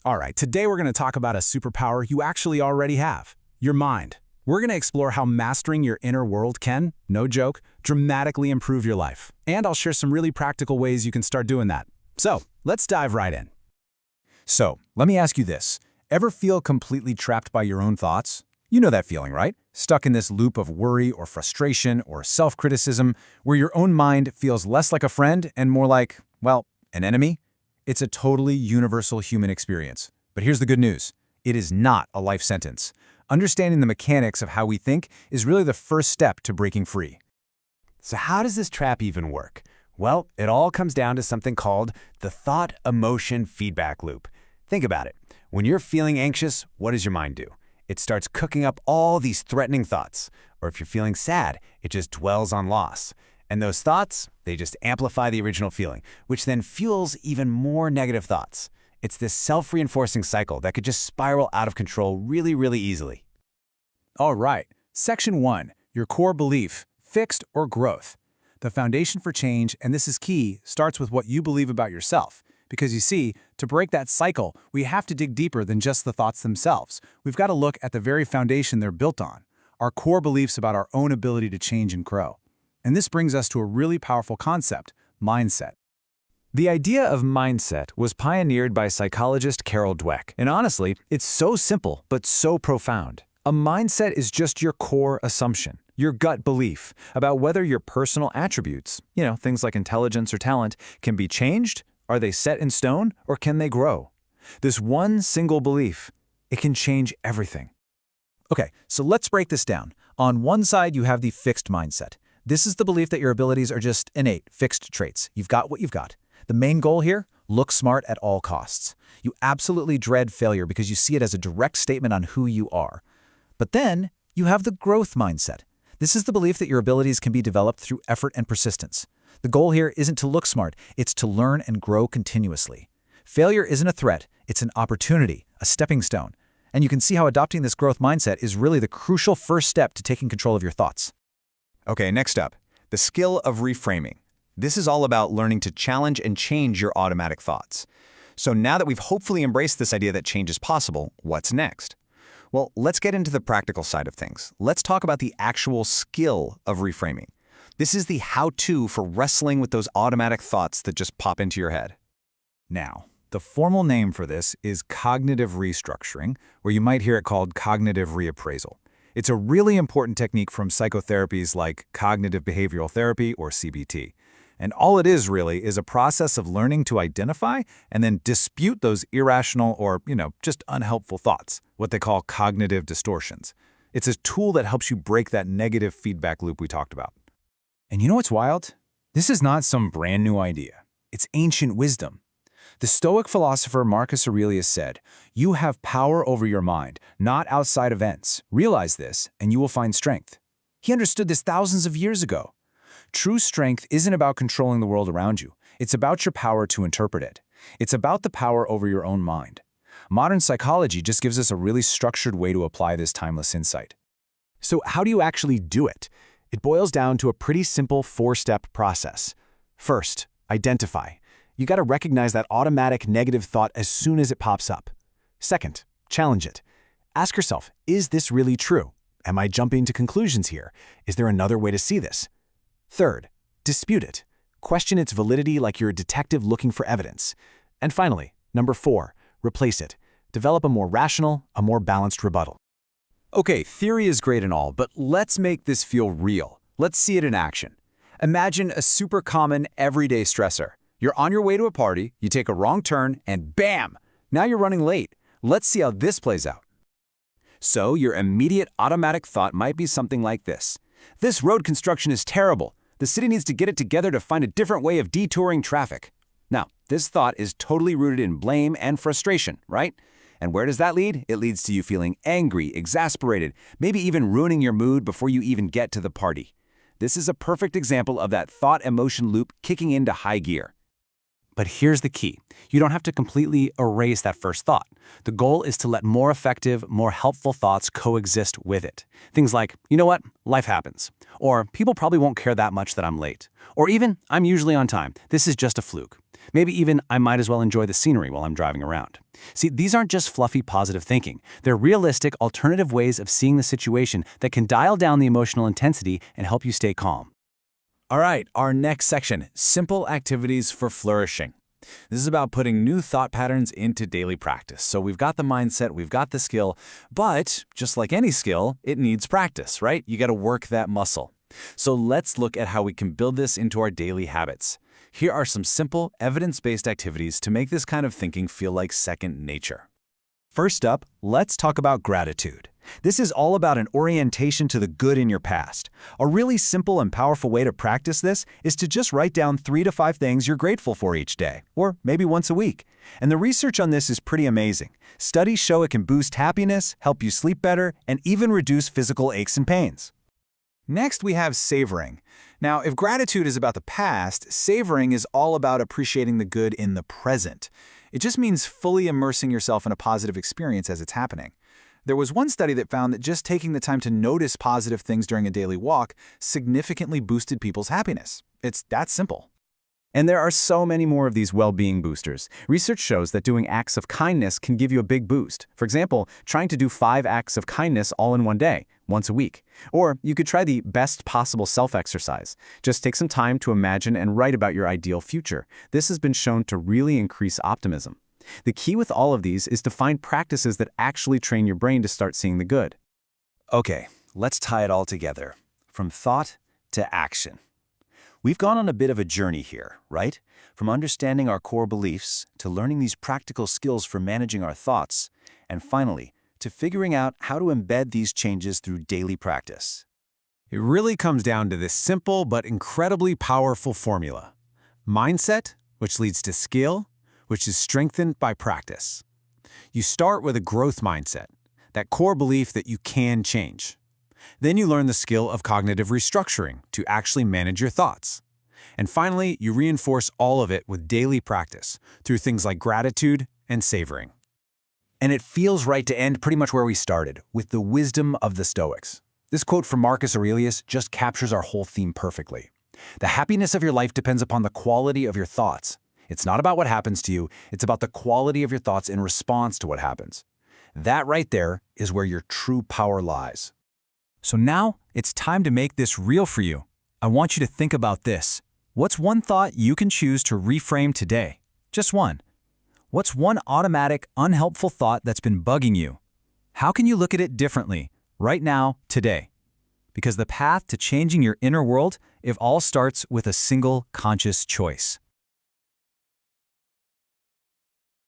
All right, today we're going to talk about a superpower you actually already have, your mind. We're going to explore how mastering your inner world can, no joke, dramatically improve your life. And I'll share some really practical ways you can start doing that. So, let's dive right in. So, let me ask you this. Ever feel completely trapped by your own thoughts? You know that feeling, right? Stuck in this loop of worry or frustration or self-criticism where your own mind feels less like a friend and more like, well, an enemy? It's a totally universal human experience. But here's the good news. It is not a life sentence. Understanding the mechanics of how we think is really the first step to breaking free. So how does this trap even work? Well, it all comes down to something called the thought-emotion feedback loop. Think about it. When you're feeling anxious, what does your mind do? It starts cooking up all these threatening thoughts. Or if you're feeling sad, it just dwells on loss. And those thoughts, they just amplify the original feeling, which then fuels even more negative thoughts. It's this self-reinforcing cycle that could just spiral out of control really, really easily. All right, Section 1, your core belief, fixed or growth. The foundation for change, and this is key, starts with what you believe about yourself. Because you see, to break that cycle, we have to dig deeper than just the thoughts themselves. We've got to look at the very foundation they're built on, our core beliefs about our own ability to change and grow. And this brings us to a really powerful concept, mindset. The idea of mindset was pioneered by psychologist Carol Dweck. And honestly, it's so simple, but so profound. A mindset is just your core assumption, your gut belief about whether your personal attributes, things like intelligence or talent, can be changed. Are they set in stone, or can they grow? This one single belief, it can change everything. Okay, so let's break this down. On one side, you have the fixed mindset. This is the belief that your abilities are just innate, fixed traits. You've got what you've got. The main goal here, look smart at all costs. You absolutely dread failure because you see it as a direct statement on who you are. But then, you have the growth mindset. This is the belief that your abilities can be developed through effort and persistence. The goal here isn't to look smart, it's to learn and grow continuously. Failure isn't a threat, it's an opportunity, a stepping stone. And you can see how adopting this growth mindset is really the crucial first step to taking control of your thoughts. Okay, next up, the skill of reframing. This is all about learning to challenge and change your automatic thoughts. So now that we've hopefully embraced this idea that change is possible, what's next? Well, let's get into the practical side of things. Let's talk about the actual skill of reframing. This is the how-to for wrestling with those automatic thoughts that just pop into your head. Now, the formal name for this is cognitive restructuring, or you might hear it called cognitive reappraisal. It's a really important technique from psychotherapies like cognitive behavioral therapy or CBT. And all it is really is a process of learning to identify and then dispute those irrational or, just unhelpful thoughts, what they call cognitive distortions. It's a tool that helps you break that negative feedback loop we talked about. And you know what's wild? This is not some brand new idea. It's ancient wisdom. The Stoic philosopher Marcus Aurelius said, "You have power over your mind, not outside events. Realize this, and you will find strength." He understood this thousands of years ago. True strength isn't about controlling the world around you. It's about your power to interpret it. It's about the power over your own mind. Modern psychology just gives us a really structured way to apply this timeless insight. So how do you actually do it? It boils down to a pretty simple 4-step process. First, identify. You got to recognize that automatic negative thought as soon as it pops up. Second, challenge it. Ask yourself, is this really true? Am I jumping to conclusions here? Is there another way to see this? Third, dispute it. Question its validity like you're a detective looking for evidence. And finally, number 4, replace it. Develop a more rational, a more balanced rebuttal. Okay, theory is great and all, but let's make this feel real. Let's see it in action. Imagine a super common, everyday stressor. You're on your way to a party, you take a wrong turn, and bam! Now you're running late. Let's see how this plays out. So your immediate automatic thought might be something like this. This road construction is terrible. The city needs to get it together to find a different way of detouring traffic. Now, this thought is totally rooted in blame and frustration, right? And where does that lead? It leads to you feeling angry, exasperated, maybe even ruining your mood before you even get to the party. This is a perfect example of that thought-emotion loop kicking into high gear. But here's the key. You don't have to completely erase that first thought. The goal is to let more effective, more helpful thoughts coexist with it. Things like, you know what, life happens. Or people probably won't care that much that I'm late. Or even, I'm usually on time. This is just a fluke. Maybe even, I might as well enjoy the scenery while I'm driving around. See, these aren't just fluffy positive thinking. They're realistic, alternative ways of seeing the situation that can dial down the emotional intensity and help you stay calm. All right, our next section, simple activities for flourishing. This is about putting new thought patterns into daily practice. So we've got the mindset, we've got the skill, but just like any skill, it needs practice, right? You got to work that muscle. So let's look at how we can build this into our daily habits. Here are some simple, evidence-based activities to make this kind of thinking feel like second nature. First up, let's talk about gratitude. This is all about an orientation to the good in your past. A really simple and powerful way to practice this is to just write down 3 to 5 things you're grateful for each day, or maybe once a week. And the research on this is pretty amazing. Studies show it can boost happiness, help you sleep better, and even reduce physical aches and pains. Next, we have savoring. Now, if gratitude is about the past, savoring is all about appreciating the good in the present. It just means fully immersing yourself in a positive experience as it's happening. There was one study that found that just taking the time to notice positive things during a daily walk significantly boosted people's happiness. It's that simple. And there are so many more of these well-being boosters. Research shows that doing acts of kindness can give you a big boost. For example, trying to do 5 acts of kindness all in one day, once a week. Or you could try the best possible self-exercise. Just take some time to imagine and write about your ideal future. This has been shown to really increase optimism. The key with all of these is to find practices that actually train your brain to start seeing the good. Okay, let's tie it all together. From thought to action. We've gone on a bit of a journey here, right? From understanding our core beliefs to learning these practical skills for managing our thoughts, and finally, to figuring out how to embed these changes through daily practice. It really comes down to this simple but incredibly powerful formula. Mindset, which leads to skill, which is strengthened by practice. You start with a growth mindset, that core belief that you can change. Then you learn the skill of cognitive restructuring to actually manage your thoughts. And finally, you reinforce all of it with daily practice through things like gratitude and savoring. And it feels right to end pretty much where we started, with the wisdom of the Stoics. This quote from Marcus Aurelius just captures our whole theme perfectly. The happiness of your life depends upon the quality of your thoughts. It's not about what happens to you, it's about the quality of your thoughts in response to what happens. That right there is where your true power lies. So now, it's time to make this real for you. I want you to think about this. What's one thought you can choose to reframe today? Just one. What's one automatic, unhelpful thought that's been bugging you? How can you look at it differently, right now, today? Because the path to changing your inner world, it all starts with a single conscious choice.